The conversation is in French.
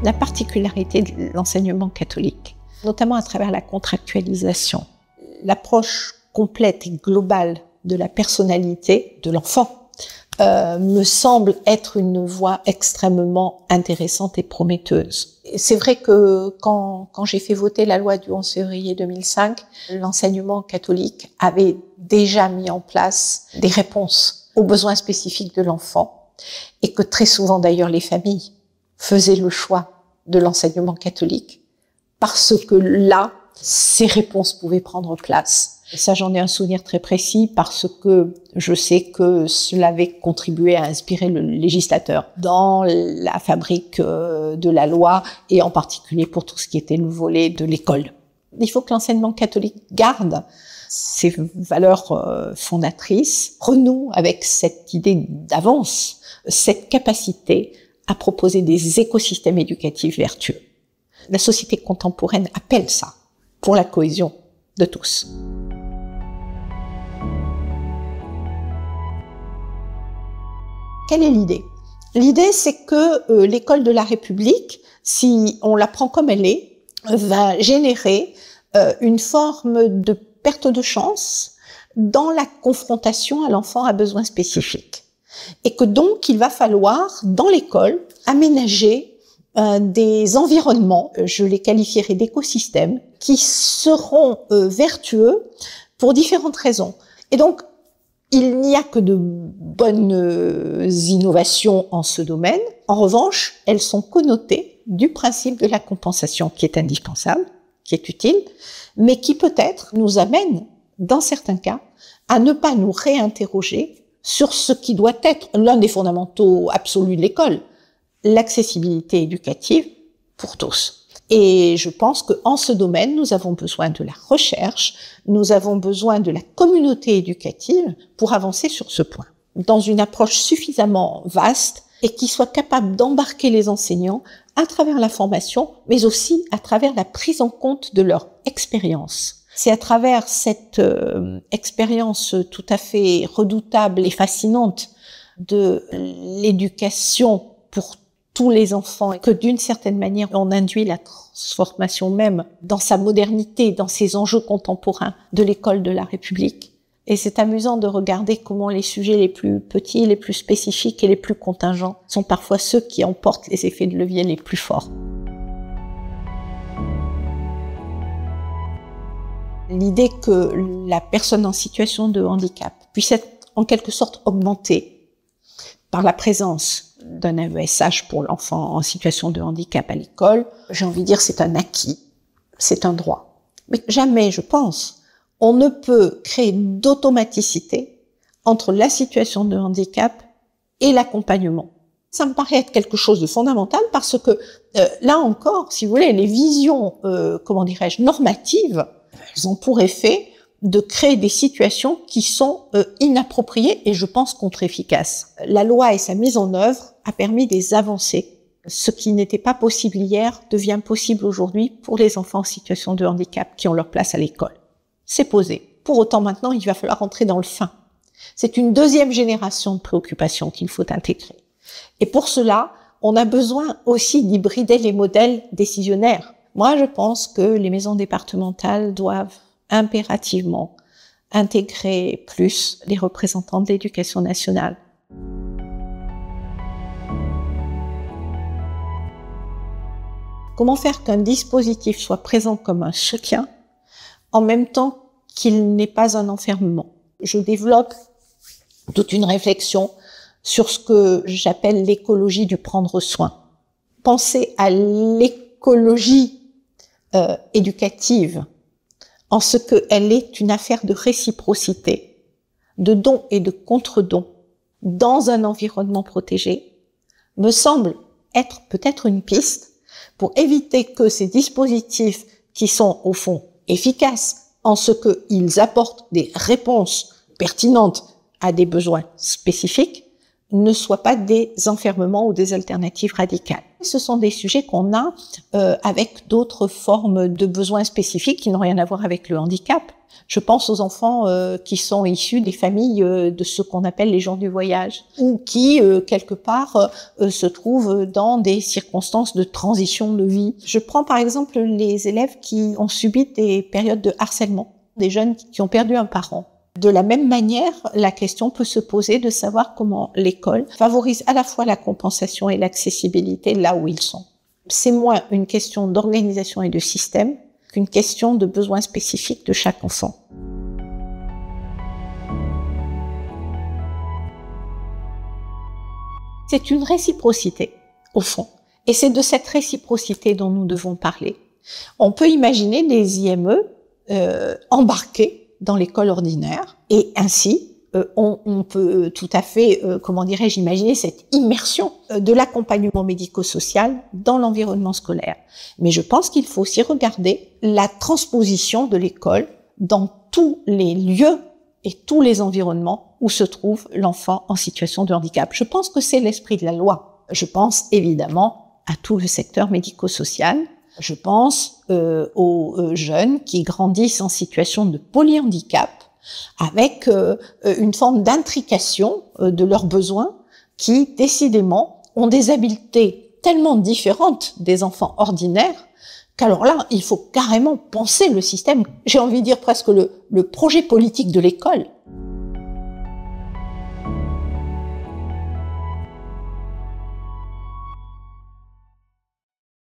La particularité de l'enseignement catholique, notamment à travers la contractualisation, l'approche complète et globale de la personnalité de l'enfant me semble être une voie extrêmement intéressante et prometteuse. C'est vrai que quand j'ai fait voter la loi du 11 février 2005, l'enseignement catholique avait déjà mis en place des réponses aux besoins spécifiques de l'enfant et que très souvent d'ailleurs les familles faisaient le choix de l'enseignement catholique parce que là, ces réponses pouvaient prendre place. Et ça, j'en ai un souvenir très précis parce que je sais que cela avait contribué à inspirer le législateur dans la fabrique de la loi et en particulier pour tout ce qui était le volet de l'école. Il faut que l'enseignement catholique garde ses valeurs fondatrices, renoue avec cette idée d'avance, cette capacité à proposer des écosystèmes éducatifs vertueux. La société contemporaine appelle ça pour la cohésion de tous. Quelle est l'idée? L'idée, c'est que l'école de la République, si on la prend comme elle est, va générer une forme de perte de chance dans la confrontation à l'enfant à besoins spécifiques. Et que donc, il va falloir, dans l'école, aménager des environnements, je les qualifierais d'écosystèmes, qui seront vertueux pour différentes raisons. Et donc, il n'y a que de bonnes innovations en ce domaine. En revanche, elles sont connotées du principe de la compensation qui est indispensable, qui est utile, mais qui peut-être nous amène, dans certains cas, à ne pas nous réinterroger sur ce qui doit être l'un des fondamentaux absolus de l'école, l'accessibilité éducative pour tous. Et je pense qu'en ce domaine, nous avons besoin de la recherche, nous avons besoin de la communauté éducative pour avancer sur ce point, dans une approche suffisamment vaste et qui soit capable d'embarquer les enseignants à travers la formation, mais aussi à travers la prise en compte de leur expérience. C'est à travers cette expérience tout à fait redoutable et fascinante de l'éducation pour tous les enfants et que d'une certaine manière on induit la transformation même dans sa modernité, dans ses enjeux contemporains de l'école de la République. Et c'est amusant de regarder comment les sujets les plus petits, les plus spécifiques et les plus contingents sont parfois ceux qui emportent les effets de levier les plus forts. L'idée que la personne en situation de handicap puisse être en quelque sorte augmentée par la présence d'un AESH pour l'enfant en situation de handicap à l'école, j'ai envie de dire c'est un acquis, c'est un droit. Mais jamais, je pense, on ne peut créer d'automaticité entre la situation de handicap et l'accompagnement. Ça me paraît être quelque chose de fondamental parce que, là encore, si vous voulez, les visions, normatives, elles ont pour effet de créer des situations qui sont inappropriées et je pense contre-efficaces. La loi et sa mise en œuvre a permis des avancées. Ce qui n'était pas possible hier devient possible aujourd'hui pour les enfants en situation de handicap qui ont leur place à l'école. C'est posé. Pour autant, maintenant, il va falloir entrer dans le fin. C'est une deuxième génération de préoccupations qu'il faut intégrer. Et pour cela, on a besoin aussi d'hybrider les modèles décisionnaires. Moi, je pense que les maisons départementales doivent impérativement intégrer plus les représentants de l'éducation nationale. Comment faire qu'un dispositif soit présent comme un soutien en même temps qu'il n'est pas un enfermement? Je développe toute une réflexion sur ce que j'appelle l'écologie du prendre soin. Pensez à l'écologie éducative en ce qu'elle est une affaire de réciprocité, de don et de contre-don dans un environnement protégé, me semble être peut-être une piste pour éviter que ces dispositifs qui sont au fond efficaces en ce qu'ils apportent des réponses pertinentes à des besoins spécifiques ne soient pas des enfermements ou des alternatives radicales. Ce sont des sujets qu'on a avec d'autres formes de besoins spécifiques qui n'ont rien à voir avec le handicap. Je pense aux enfants qui sont issus des familles de ce qu'on appelle les gens du voyage, ou qui, quelque part, se trouvent dans des circonstances de transition de vie. Je prends par exemple les élèves qui ont subi des périodes de harcèlement, des jeunes qui ont perdu un parent. De la même manière, la question peut se poser de savoir comment l'école favorise à la fois la compensation et l'accessibilité là où ils sont. C'est moins une question d'organisation et de système qu'une question de besoins spécifiques de chaque enfant. C'est une réciprocité, au fond. Et c'est de cette réciprocité dont nous devons parler. On peut imaginer des IME embarqués dans l'école ordinaire, et ainsi, on peut tout à fait, imaginer cette immersion de l'accompagnement médico-social dans l'environnement scolaire. Mais je pense qu'il faut aussi regarder la transposition de l'école dans tous les lieux et tous les environnements où se trouve l'enfant en situation de handicap. Je pense que c'est l'esprit de la loi. Je pense évidemment à tout le secteur médico-social. Je pense aux jeunes qui grandissent en situation de polyhandicap avec une forme d'intrication de leurs besoins qui, décidément, ont des habiletés tellement différentes des enfants ordinaires qu'alors là, il faut carrément penser le système, j'ai envie de dire presque le projet politique de l'école.